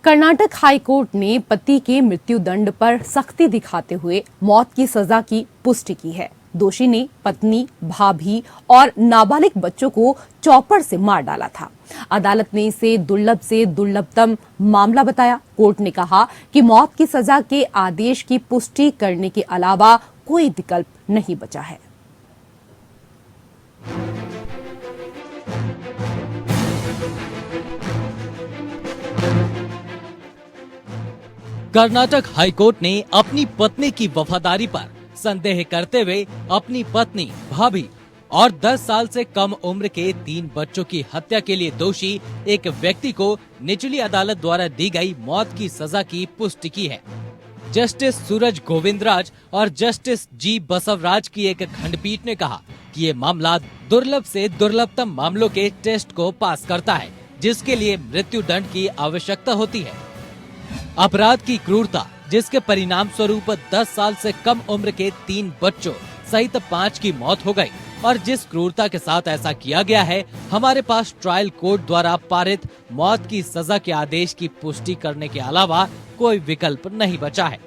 Karnataka high court ने पति के मृत्युदंड पर सख्ती दिखाते हुए मौत की सजा की पुष्टि की है। दोषी ने पत्नी, भाभी और नाबालिग बच्चों को चॉपर से मार डाला था। अदालत ने इसे दुर्लभ से दुर्लभतम मामला बताया। कोर्ट ने कहा कि मौत की सजा के आदेश की पुष्टि करने के अलावा कोई विकल्प नहीं बचा है। कर्नाटक हाईकोर्ट ने अपनी पत्नी की वफादारी पर संदेह करते हुए अपनी पत्नी, भाभी और 10 साल से कम उम्र के 3 बच्चों की हत्या के लिए दोषी एक व्यक्ति को निचली अदालत द्वारा दी गई मौत की सजा की पुष्टि की है। जस्टिस सूरज गोविंदराज और जस्टिस जी बसवराज की एक खंडपीठ ने कहा कि ये मामला दुर्लभ से दुर्लभतम मामलों के टेस्ट को पास करता है, जिसके लिए मृत्यु दंड की आवश्यकता होती है। अपराध की क्रूरता, जिसके परिणाम स्वरूप 10 साल से कम उम्र के 3 बच्चों सहित 5 की मौत हो गई, और जिस क्रूरता के साथ ऐसा किया गया है, हमारे पास ट्रायल कोर्ट द्वारा पारित मौत की सजा के आदेश की पुष्टि करने के अलावा कोई विकल्प नहीं बचा है।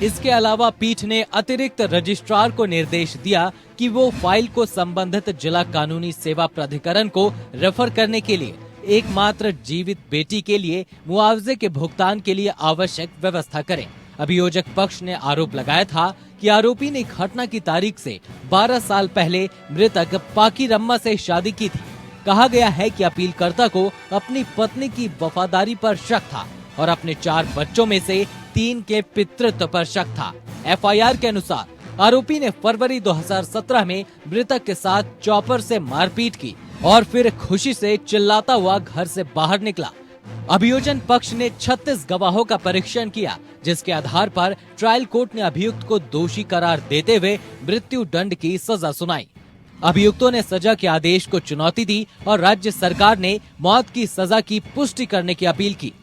इसके अलावा पीठ ने अतिरिक्त रजिस्ट्रार को निर्देश दिया कि वो फाइल को संबंधित जिला कानूनी सेवा प्राधिकरण को रेफर करने के लिए एकमात्र जीवित बेटी के लिए मुआवजे के भुगतान के लिए आवश्यक व्यवस्था करें। अभियोजक पक्ष ने आरोप लगाया था कि आरोपी ने घटना की तारीख से 12 साल पहले मृतक पाकीरम्मा से शादी की थी। कहा गया है कि अपीलकर्ता को अपनी पत्नी की वफादारी पर शक था और अपने 4 बच्चों में से 3 के पितृत्व पर शक था। एफआईआर के अनुसार आरोपी ने फरवरी 2017 में मृतक के साथ चॉपर से मारपीट की और फिर खुशी से चिल्लाता हुआ घर से बाहर निकला। अभियोजन पक्ष ने 36 गवाहों का परीक्षण किया, जिसके आधार पर ट्रायल कोर्ट ने अभियुक्त को दोषी करार देते हुए मृत्यु दंड की सजा सुनाई। अभियुक्तों ने सजा के आदेश को चुनौती दी और राज्य सरकार ने मौत की सजा की पुष्टि करने की अपील की।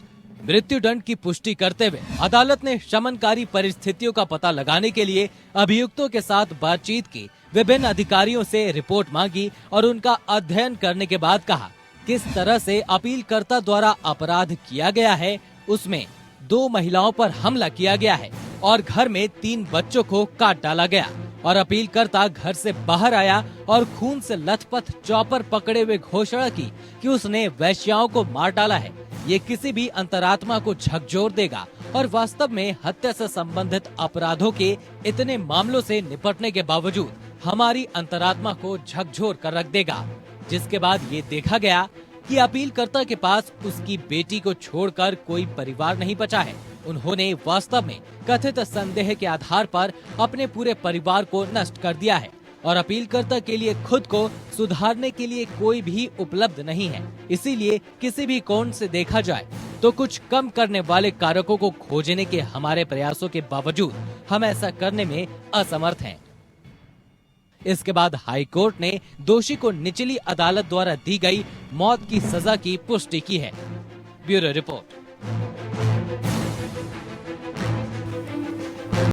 मृत्यु दंड की पुष्टि करते हुए अदालत ने शमनकारी परिस्थितियों का पता लगाने के लिए अभियुक्तों के साथ बातचीत की, विभिन्न अधिकारियों से रिपोर्ट मांगी और उनका अध्ययन करने के बाद कहा किस तरह से अपीलकर्ता द्वारा अपराध किया गया है। उसमें 2 महिलाओं पर हमला किया गया है और घर में 3 बच्चों को काट डाला गया, और अपीलकर्ता घर से बाहर आया और खून से लथपथ चॉपर पकड़े हुए घोषणा की कि उसने वैश्याओं को मार डाला है। ये किसी भी अंतरात्मा को झकझोर देगा और वास्तव में हत्या से संबंधित अपराधों के इतने मामलों से निपटने के बावजूद हमारी अंतरात्मा को झकझोर कर रख देगा। जिसके बाद ये देखा गया कि अपीलकर्ता के पास उसकी बेटी को छोड़कर कोई परिवार नहीं बचा है। उन्होंने वास्तव में कथित संदेह के आधार पर अपने पूरे परिवार को नष्ट कर दिया है और अपीलकर्ता के लिए खुद को सुधारने के लिए कोई भी उपलब्ध नहीं है। इसीलिए किसी भी कोण से देखा जाए तो कुछ कम करने वाले कारकों को खोजने के हमारे प्रयासों के बावजूद हम ऐसा करने में असमर्थ हैं। इसके बाद हाई कोर्ट ने दोषी को निचली अदालत द्वारा दी गई मौत की सजा की पुष्टि की है। Bureau report.